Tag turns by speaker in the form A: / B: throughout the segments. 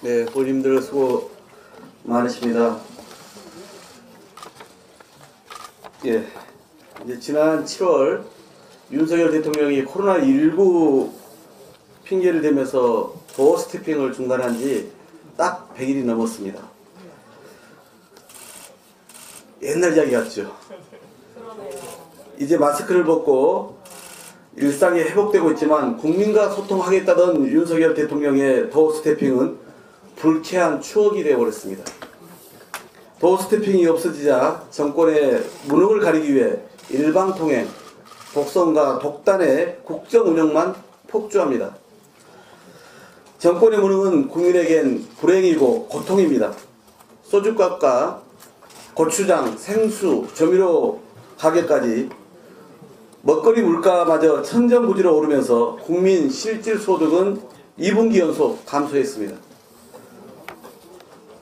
A: 네, 의원님들 수고 많으십니다. 예, 이제 지난 7월 윤석열 대통령이 코로나19 핑계를 대면서 도어 스태핑을 중단한 지 딱 100일이 넘었습니다. 옛날 이야기 같죠? 이제 마스크를 벗고 일상이 회복되고 있지만 국민과 소통하겠다던 윤석열 대통령의 도어 스태핑은 불쾌한 추억이 되어버렸습니다. 도어 스태핑이 없어지자 정권의 무능을 가리기 위해 일방통행, 독선과 독단의 국정 운영만 폭주합니다. 정권의 무능은 국민에겐 불행이고 고통입니다. 소주값과 고추장, 생수, 조미료 가격까지 먹거리 물가마저 천정부지로 오르면서 국민 실질 소득은 2분기 연속 감소했습니다.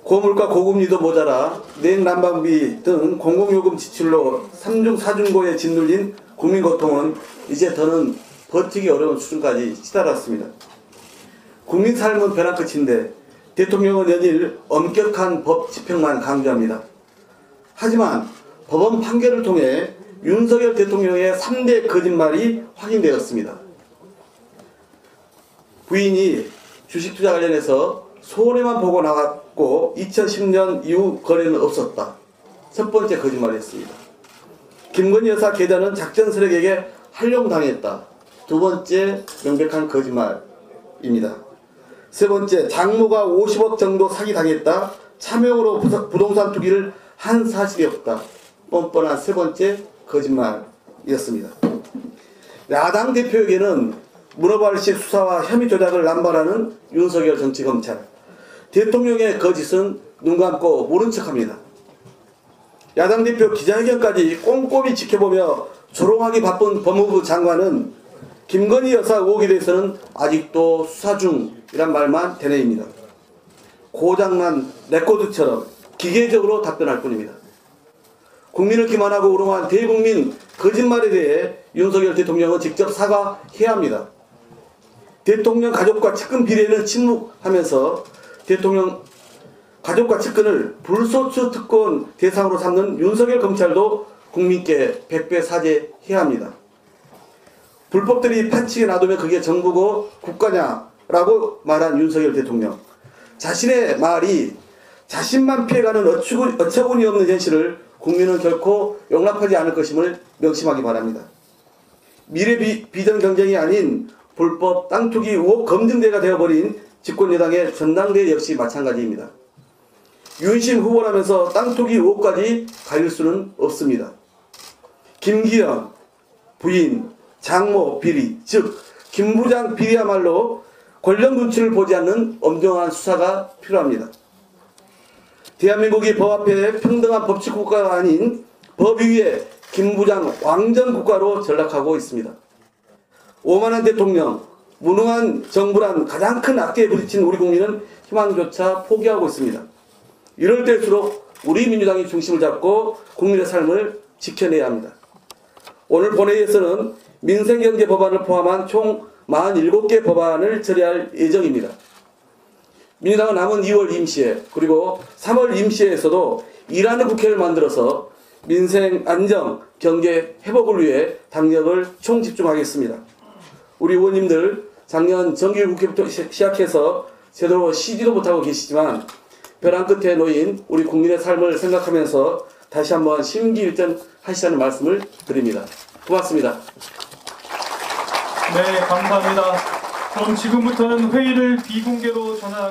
A: 고물가 고금리도 모자라 냉난방비 등 공공요금 지출로 3중 4중고에 짓눌린 국민 고통은 이제 더는 버티기 어려운 수준까지 치달았습니다. 국민 삶은 벼랑 끝인데 대통령은 연일 엄격한 법 집행만 강조합니다. 하지만 법원 판결을 통해 윤석열 대통령의 3대 거짓말이 확인되었습니다. 부인이 주식 투자 관련해서 손해만 보고 나갔고 2010년 이후 거래는 없었다. 첫 번째 거짓말이었습니다. 김건희 여사 계좌는 작전 세력에게 활용당했다. 두 번째 명백한 거짓말입니다. 세 번째, 장모가 50억 정도 사기당했다. 차명으로 부동산 투기를 한 사실이 없다. 뻔뻔한 세 번째 거짓말이었습니다. 야당 대표에게는 문어발식 수사와 혐의 조작을 남발하는 윤석열 정치검찰. 대통령의 거짓은 눈 감고 모른 척합니다. 야당 대표 기자회견까지 꼼꼼히 지켜보며 조롱하기 바쁜 법무부 장관은 김건희 여사 의혹에 대해서는 아직도 수사 중이란 말만 되뇌입니다. 고장난 레코드처럼 기계적으로 답변할 뿐입니다. 국민을 기만하고 우롱한 대국민 거짓말에 대해 윤석열 대통령은 직접 사과해야 합니다. 대통령 가족과 측근 비리에는 침묵하면서 대통령 가족과 측근을 불소추 특권 대상으로 삼는 윤석열 검찰도 국민께 백배 사죄해야 합니다. 불법들이 판치게 놔두면 그게 정부고 국가냐라고 말한 윤석열 대통령. 자신의 말이 자신만 피해가는 어처구니 없는 현실을 국민은 결코 용납하지 않을 것임을 명심하기 바랍니다. 미래 비전 경쟁이 아닌 불법 땅 투기 의혹 검증대가 되어버린 집권여당의 전당대회 역시 마찬가지입니다. 윤심 후보라면서 땅 투기 의혹까지 가릴 수는 없습니다. 김기현 부인 장모 비리, 즉 김 부장 비리야말로 권력 눈치를 보지 않는 엄정한 수사가 필요합니다. 대한민국이 법 앞에 평등한 법치국가가 아닌 법 위에 김 부장 왕정국가로 전락하고 있습니다. 오만한 대통령, 무능한 정부란 가장 큰 악재에 부딪힌 우리 국민은 희망조차 포기하고 있습니다. 이럴 때일수록 우리 민주당이 중심을 잡고 국민의 삶을 지켜내야 합니다. 오늘 본회의에서는 민생경제 법안을 포함한 총 47개 법안을 처리할 예정입니다. 민주당은 남은 2월 임시회 그리고 3월 임시회에서도 일하는 국회를 만들어서 민생 안정, 경제 회복을 위해 당력을 총집중하겠습니다. 우리 의원님들 작년 정기국회부터 시작해서 제대로 쉬지도 못하고 계시지만 벼랑 끝에 놓인 우리 국민의 삶을 생각하면서 다시 한번 심기일전하시라는 말씀을 드립니다. 고맙습니다.
B: 네, 감사합니다. 그럼 지금부터는 회의를 비공개로 전환하겠습니다.